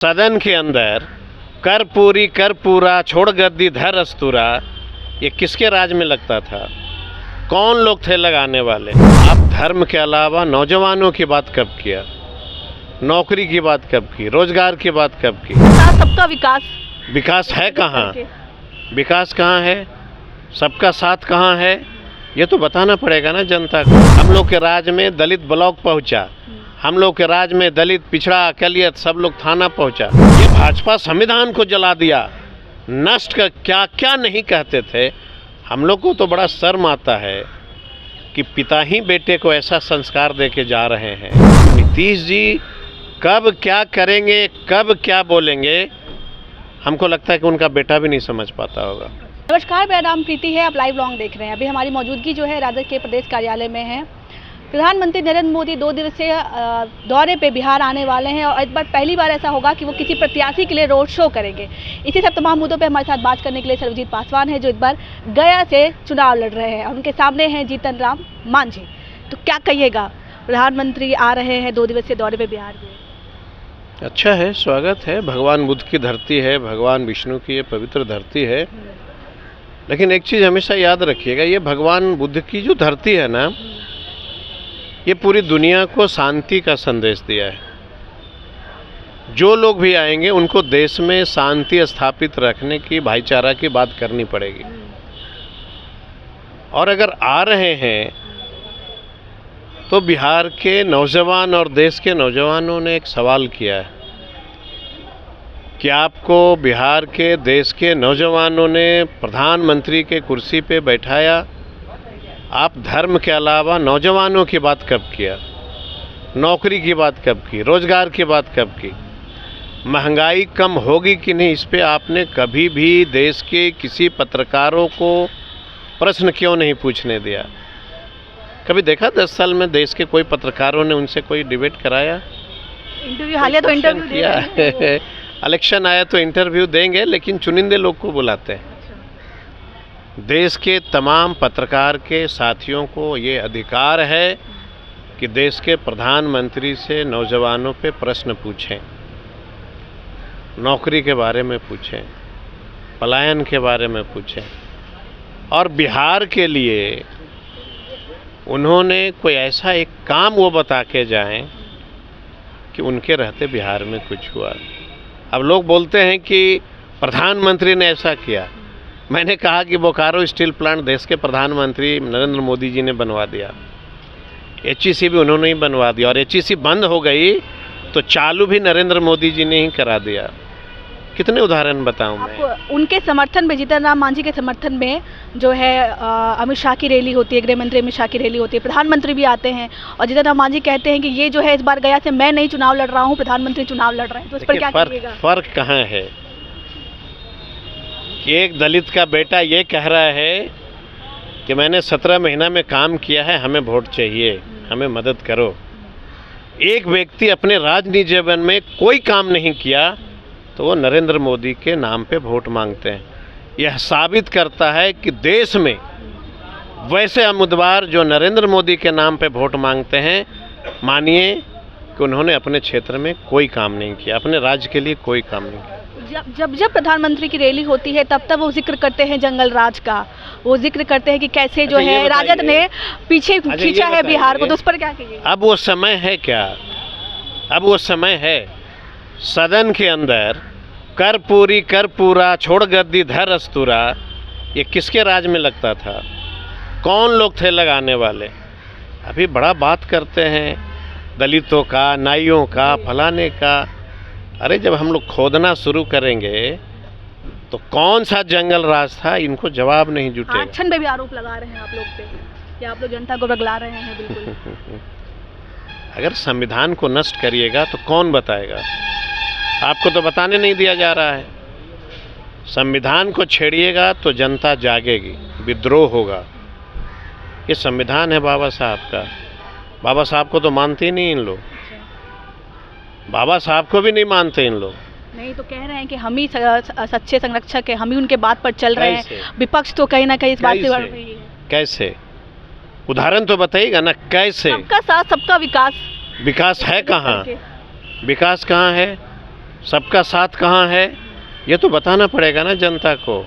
सदन के अंदर कर पूरी कर पूरा छोड़ गद्दी धर अस्तूरा, ये किसके राज में लगता था? कौन लोग थे लगाने वाले? आप धर्म के अलावा नौजवानों की बात कब किया? नौकरी की बात कब की? रोजगार की बात कब की? सबका विकास है कहाँ? विकास कहाँ है? सबका साथ कहाँ है? ये तो बताना पड़ेगा ना जनता को। हम लोग के राज में दलित ब्लॉक पहुंचा, हम लोग के राज में दलित पिछड़ा अकलियत सब लोग थाना पहुंचा। ये भाजपा संविधान को जला दिया, नष्ट कर क्या क्या नहीं कहते थे। हम लोग को तो बड़ा शर्म आता है कि पिता ही बेटे को ऐसा संस्कार दे के जा रहे हैं। नीतीश जी कब क्या करेंगे, कब क्या बोलेंगे, हमको लगता है कि उनका बेटा भी नहीं समझ पाता होगा। नमस्कार, मेरा नाम प्रीति है। आप लाइव लॉन्ग देख रहे हैं। अभी हमारी मौजूदगी जो है राजद के प्रदेश कार्यालय में है। प्रधानमंत्री नरेंद्र मोदी 2 दिवसीय दौरे पे बिहार आने वाले हैं और इस बार पहली बार ऐसा होगा कि वो किसी प्रत्याशी के लिए रोड शो करेंगे। इसी सब तमाम मुद्दों पे हमारे साथ बात करने के लिए सर्वजीत पासवान है, जो इस बार गया से चुनाव लड़ रहे हैं और उनके सामने हैं जीतन राम मांझी। तो क्या कहिएगा, प्रधानमंत्री आ रहे हैं 2 दिवसीय दौरे पे बिहार में? अच्छा है, स्वागत है। भगवान बुद्ध की धरती है, भगवान विष्णु की ये पवित्र धरती है। लेकिन एक चीज़ हमेशा याद रखिएगा, ये भगवान बुद्ध की जो धरती है ना, ये पूरी दुनिया को शांति का संदेश दिया है। जो लोग भी आएंगे उनको देश में शांति स्थापित रखने की, भाईचारा की बात करनी पड़ेगी। और अगर आ रहे हैं तो बिहार के नौजवान और देश के नौजवानों ने एक सवाल किया है कि आपको बिहार के, देश के नौजवानों ने प्रधानमंत्री के कुर्सी पे बैठाया, आप धर्म के अलावा नौजवानों की बात कब किया? नौकरी की बात कब की? रोजगार की बात कब की? महंगाई कम होगी कि नहीं, इस पे आपने कभी भी देश के किसी पत्रकारों को प्रश्न क्यों नहीं पूछने दिया? कभी देखा 10 साल में देश के कोई पत्रकारों ने उनसे कोई डिबेट कराया? इंटरव्यू हालिया तो इंटरव्यू किया है। इलेक्शन आया तो इंटरव्यू देंगे, लेकिन चुनिंदे लोग को बुलाते हैं। देश के तमाम पत्रकार के साथियों को ये अधिकार है कि देश के प्रधानमंत्री से नौजवानों पे प्रश्न पूछें, नौकरी के बारे में पूछें, पलायन के बारे में पूछें। और बिहार के लिए उन्होंने कोई ऐसा एक काम वो बता के जाएं कि उनके रहते बिहार में कुछ हुआ। अब लोग बोलते हैं कि प्रधानमंत्री ने ऐसा किया। मैंने कहा कि बोकारो स्टील प्लांट देश के प्रधानमंत्री नरेंद्र मोदी जी ने बनवा दिया, एचईसी भी उन्होंने ही बनवा दिया, और एचईसी बंद हो गई तो चालू भी नरेंद्र मोदी जी ने ही करा दिया। कितने उदाहरण बताऊं मैं? उनके समर्थन में, जीतन राम मांझी के समर्थन में जो है अमित शाह की रैली होती है, गृह मंत्री अमित शाह की रैली होती है, प्रधानमंत्री भी आते हैं और जीतन राम मांझी कहते हैं कि ये जो है इस बार गया से मैं नहीं चुनाव लड़ रहा हूँ, प्रधानमंत्री चुनाव लड़ रहे हैं। तो इस पर क्या कहिएगा? फर्क कहाँ है कि एक दलित का बेटा ये कह रहा है कि मैंने 17 महीना में काम किया है, हमें वोट चाहिए, हमें मदद करो। एक व्यक्ति अपने राजनीतिक जीवन में कोई काम नहीं किया तो वो नरेंद्र मोदी के नाम पे वोट मांगते हैं। यह साबित करता है कि देश में वैसे उम्मीदवार जो नरेंद्र मोदी के नाम पे वोट मांगते हैं, मानिए कि उन्होंने अपने क्षेत्र में कोई काम नहीं किया, अपने राज्य के लिए कोई काम नहीं किया। जब प्रधानमंत्री की रैली होती है तब वो जिक्र करते हैं जंगल राज का, वो जिक्र करते हैं कि कैसे जो है राजद ने पीछे खींचा है बिहार को। तो उस पर क्या कहिए? अब वो समय है क्या? अब वो समय है? सदन के अंदर कर पूरी कर पूरा छोड़ गद्दी धर अस्तूरा, ये किसके राज में लगता था? कौन लोग थे लगाने वाले? अभी बड़ा बात करते हैं दलितों का, नाइयों का, फलाने का। अरे जब हम लोग खोदना शुरू करेंगे तो कौन सा जंगल राज था, इनको जवाब नहीं जुटेगा। आरक्षण पे भी आरोप लगा रहे हैं आप लोग पे कि आप लोग जनता को बगला रहे हैं। बिल्कुल। अगर संविधान को नष्ट करिएगा तो कौन बताएगा? आपको तो बताने नहीं दिया जा रहा है। संविधान को छेड़िएगा तो जनता जागेगी, विद्रोह होगा। ये संविधान है बाबा साहब का। बाबा साहब को तो मानते ही नहीं इन लोग, बाबा साहब को भी नहीं मानते इन लोग। नहीं तो कह रहे हैं कि हम ही सच्चे संरक्षक हैं, हम ही उनके बात पर चल रहे हैं। विपक्ष तो कहीं ना कहीं इस बात से बढ़ रही है। कैसे? उदाहरण तो बताइएगा ना, कैसे? सबका साथ सबका विकास। विकास है कहाँ? विकास कहाँ है? सबका साथ कहाँ है, ये तो बताना पड़ेगा ना जनता को,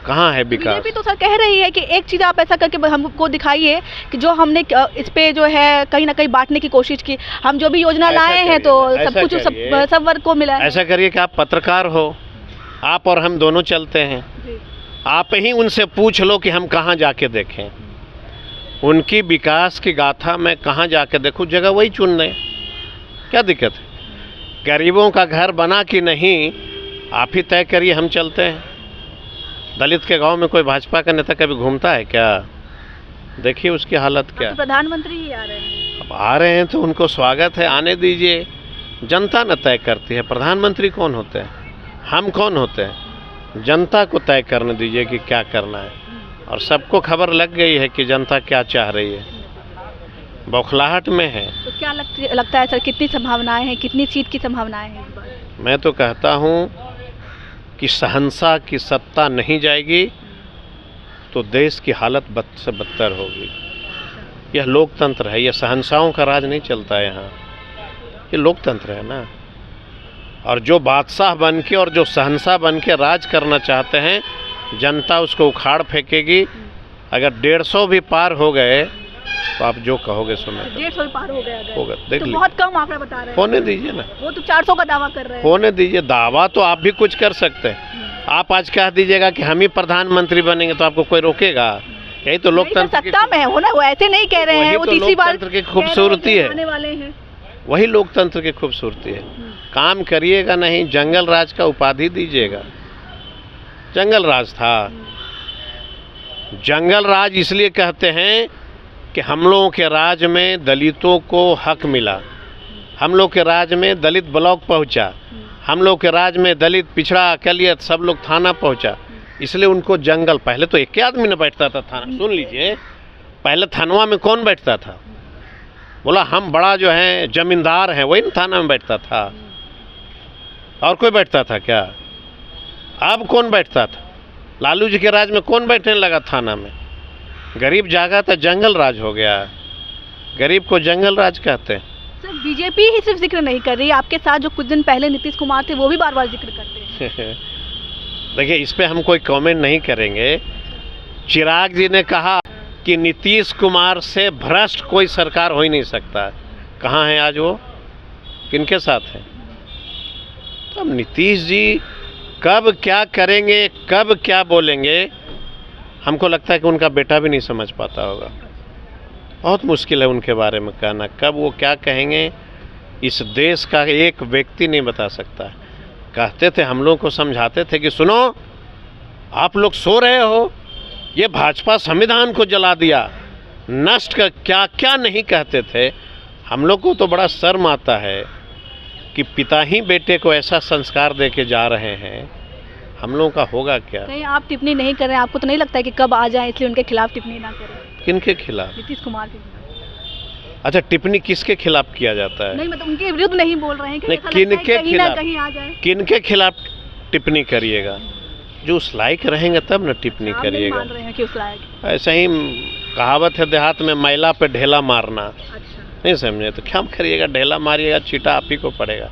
कहाँ है विकास। बीजेपी तो सर कह रही है कि एक चीज़ आप ऐसा करके हमको दिखाइए कि जो हमने इस पे जो है कहीं ना कहीं बांटने की कोशिश की, हम जो भी योजना ऐसा लाए हैं तो करिए, सब ऐसा कुछ करिए। सब वर्ग को मिला है। ऐसा करिए कि आप पत्रकार हो, आप और हम दोनों चलते हैं, जी। आप ही उनसे पूछ लो कि हम कहाँ जाके देखें, उनकी विकास की गाथा मैं कहाँ जाके देखूं, जगह वही चुन लें, क्या दिक्कत है। गरीबों का घर बना कि नहीं आप ही तय करिए, हम चलते हैं। दलित के गांव में कोई भाजपा का नेता कभी घूमता है क्या? देखिए उसकी हालत क्या तो है। प्रधानमंत्री ही आ रहे हैं। अब आ रहे हैं तो उनको स्वागत है, आने दीजिए। जनता न तय करती है, प्रधानमंत्री कौन होते हैं, हम कौन होते हैं। जनता को तय करने दीजिए कि क्या करना है, और सबको खबर लग गई है कि जनता क्या चाह रही है, बौखलाहट में है। तो क्या लगता है सर, कितनी संभावनाएं हैं, कितनी सीट की संभावनाएं हैं इस बार? मैं तो कहता हूँ कि शहंशाह की सत्ता नहीं जाएगी तो देश की हालत बद से बदतर होगी। यह लोकतंत्र है, यह शहंशाहों का राज नहीं चलता है यहाँ, ये लोकतंत्र है ना। और जो बादशाह बन के और जो शहंशाह बन के राज करना चाहते हैं, जनता उसको उखाड़ फेंकेगी। अगर 150 भी पार हो गए तो आप जो कहोगे सुनो। 150 पार हो गया अगर, होगा, देख तो लीजिए। बहुत कम आंकड़ा बता रहे हैं। होने दीजिए ना, वो तो 400 का दावा कर रहे हैं। होने दीजिए। दावा तो आप भी कुछ कर सकते हैं। आप आज कह दीजिएगा कि हम ही प्रधानमंत्री बनेंगे तो आपको कोई रोकेगा? यही तो लोकतंत्र की, सत्ता में है वो ना, वो ऐसे नहीं कह रहे हैं, वो तो तीसरी बार लोकतंत्र की खूबसूरती है, आने वाले हैं। वही लोकतंत्र की खूबसूरती है। काम करिएगा नहीं, जंगल राज का उपाधि दीजिएगा। जंगल राज था, जंगल राज इसलिए कहते हैं कि हम लोगों के राज में दलितों को हक मिला, हम लोग के राज में दलित ब्लॉक पहुंचा, हम लोग के राज में दलित पिछड़ा अकलियत सब लोग थाना पहुंचा, इसलिए उनको जंगल। पहले तो एक ही आदमी न बैठता था थाना, सुन लीजिए, पहले थानवा में कौन बैठता था? बोला हम बड़ा जो है जमींदार हैं, वही थाना में बैठता था, और कोई बैठता था क्या? अब कौन बैठता था? लालू जी के राज में कौन बैठने लगा थाना में? गरीब जागा तो जंगल राज हो गया, गरीब को जंगल राज कहते हैं। सर बीजेपी ही सिर्फ जिक्र नहीं कर रही, आपके साथ जो कुछ दिन पहले नीतीश कुमार थे वो भी बार बार जिक्र करते हैं। देखिए इस पे हम कोई कमेंट नहीं करेंगे। चिराग जी ने कहा कि नीतीश कुमार से भ्रष्ट कोई सरकार हो ही नहीं सकता। कहाँ है आज वो, किनके साथ है? तो अब नीतीश जी कब क्या करेंगे, कब क्या बोलेंगे, हमको लगता है कि उनका बेटा भी नहीं समझ पाता होगा। बहुत मुश्किल है उनके बारे में कहना, कब वो क्या कहेंगे इस देश का एक व्यक्ति नहीं बता सकता। कहते थे, हम लोग को समझाते थे कि सुनो आप लोग सो रहे हो, ये भाजपा संविधान को जला दिया, नष्ट का क्या क्या नहीं कहते थे। हम लोग को तो बड़ा शर्म आता है कि पिता ही बेटे को ऐसा संस्कार दे के जा रहे हैं, हम लोगों का होगा क्या? कहीं आप टिप्पणी नहीं कर रहे हैं, आपको तो नहीं लगता है कि कब आ जाए इसलिए उनके खिलाफ टिप्पणी ना करें? किनके खिलाफ? नीतीश कुमार के खिलाफ। अच्छा, टिप्पणी किसके खिलाफ किया जाता है? नहीं मतलब उनके विरुद्ध नहीं बोल रहे हैं कि नहीं, ऐसा लगता है किनके कहीं ना खिलाफ? कहीं आ जाए। किनके खिलाफ टिप्पणी करिएगा? जो उस लायक रहेंगे तब न टिप्पणी आप नहीं करिएगा। मान रहे हैं कि उस लायक? ऐसा ही कहावत है देहात में, मैला पे ढेला मारना। अच्छा, नहीं समझे तो क्या करिएगा, ढेला मारिएगा, चीटा आप ही को पड़ेगा।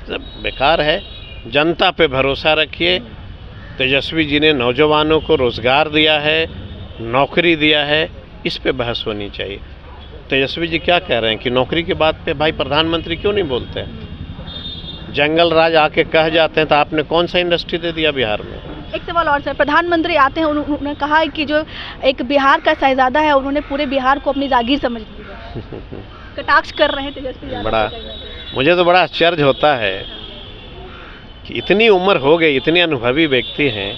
सब बेकार है। जनता पे भरोसा रखिए। तेजस्वी जी ने नौजवानों को रोज़गार दिया है, नौकरी दिया है, इस पे बहस होनी चाहिए। तेजस्वी जी क्या कह रहे हैं कि नौकरी के बात पे भाई प्रधानमंत्री क्यों नहीं बोलते हैं? जंगल राज आके कह जाते हैं तो आपने कौन सा इंडस्ट्री दे दिया बिहार में? एक सवाल और सर, प्रधानमंत्री आते हैं, उन्होंने कहा है कि जो एक बिहार का शहजादा है उन्होंने पूरे बिहार को अपनी जागीर समझ ली है। कटाक्ष कर रहे हैं तेजस्वी यादव बड़ा, को कहीं ना कहीं। मुझे तो बड़ा आश्चर्य होता है कि इतनी उम्र हो गई, इतने अनुभवी व्यक्ति हैं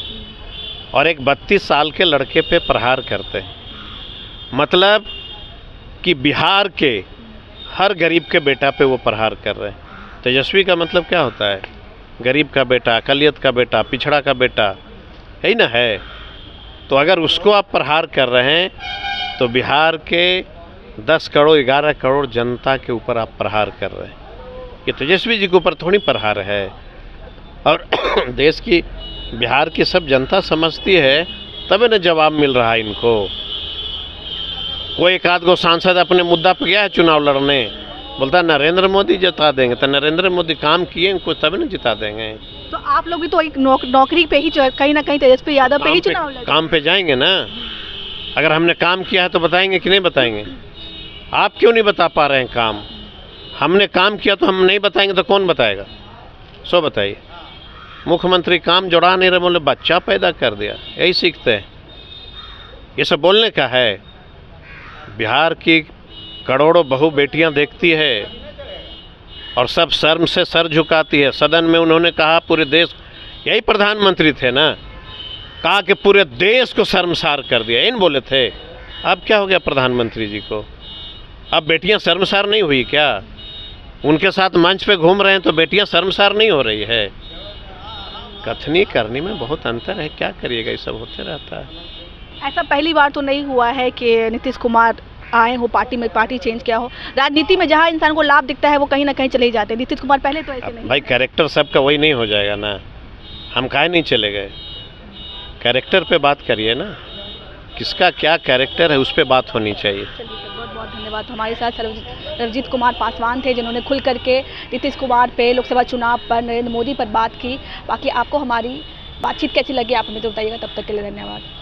और एक 32 साल के लड़के पे प्रहार करते हैं। मतलब कि बिहार के हर गरीब के बेटा पे वो प्रहार कर रहे हैं। तेजस्वी का मतलब क्या होता है? गरीब का बेटा, अकलियत का बेटा, पिछड़ा का बेटा, यही ना है। तो अगर उसको आप प्रहार कर रहे हैं तो बिहार के 10 करोड़ 11 करोड़ जनता के ऊपर आप प्रहार कर रहे हैं। ये तेजस्वी जी के ऊपर थोड़ी प्रहार है। और देश की, बिहार की सब जनता समझती है, तभी न जवाब मिल रहा है इनको। कोई एक आध गो सांसद अपने मुद्दा पे गया है चुनाव लड़ने, बोलता नरेंद्र मोदी जिता देंगे, तो नरेंद्र मोदी काम किए इनको तभी ना जिता देंगे। तो आप लोग भी तो एक नौकरी पे ही कहीं ना कहीं तेजस्वी यादव पे ही चुनाव लड़े। काम पे जाएंगे ना, अगर हमने काम किया है तो बताएंगे कि नहीं बताएंगे? आप क्यों नहीं बता पा रहे हैं काम? हमने काम किया तो हम नहीं बताएंगे तो कौन बताएगा? सो बताइए। मुख्यमंत्री काम जुड़ा नहीं रहे, बोले बच्चा पैदा कर दिया, यही सीखते हैं। ये सब बोलने का है? बिहार की करोड़ों बहू बेटियां देखती है और सब शर्म से सर झुकाती है। सदन में उन्होंने कहा पूरे देश, यही प्रधानमंत्री थे ना, कहा कि पूरे देश को शर्मसार कर दिया, इन बोले थे। अब क्या हो गया प्रधानमंत्री जी को? अब बेटियां शर्मसार नहीं हुई क्या? उनके साथ मंच पे घूम रहे हैं तो बेटियां शर्मसार नहीं हो रही है? कथनी करनी में बहुत अंतर है, क्या करिएगा, ये सब होते रहता है। ऐसा पहली बार तो नहीं हुआ है कि नीतीश कुमार आए हो पार्टी में, पार्टी चेंज किया हो। राजनीति में जहां इंसान को लाभ दिखता है वो कहीं ना कहीं चले ही जाते हैं। नीतीश कुमार पहले तो ऐसे नहीं। भाई कैरेक्टर सबका वही नहीं हो जाएगा ना, हम काहे नहीं चले गए? कैरेक्टर पे बात करिए ना, किसका क्या कैरेक्टर है उस पर बात होनी चाहिए। चलिए सर, बहुत बहुत धन्यवाद। हमारे साथ सर्वजीत कुमार पासवान थे जिन्होंने खुल करके नीतीश कुमार पे, लोकसभा चुनाव पर, नरेंद्र मोदी पर बात की। बाकी आपको हमारी बातचीत कैसी लगी आप हमें तो बताइएगा। तब तक के लिए धन्यवाद।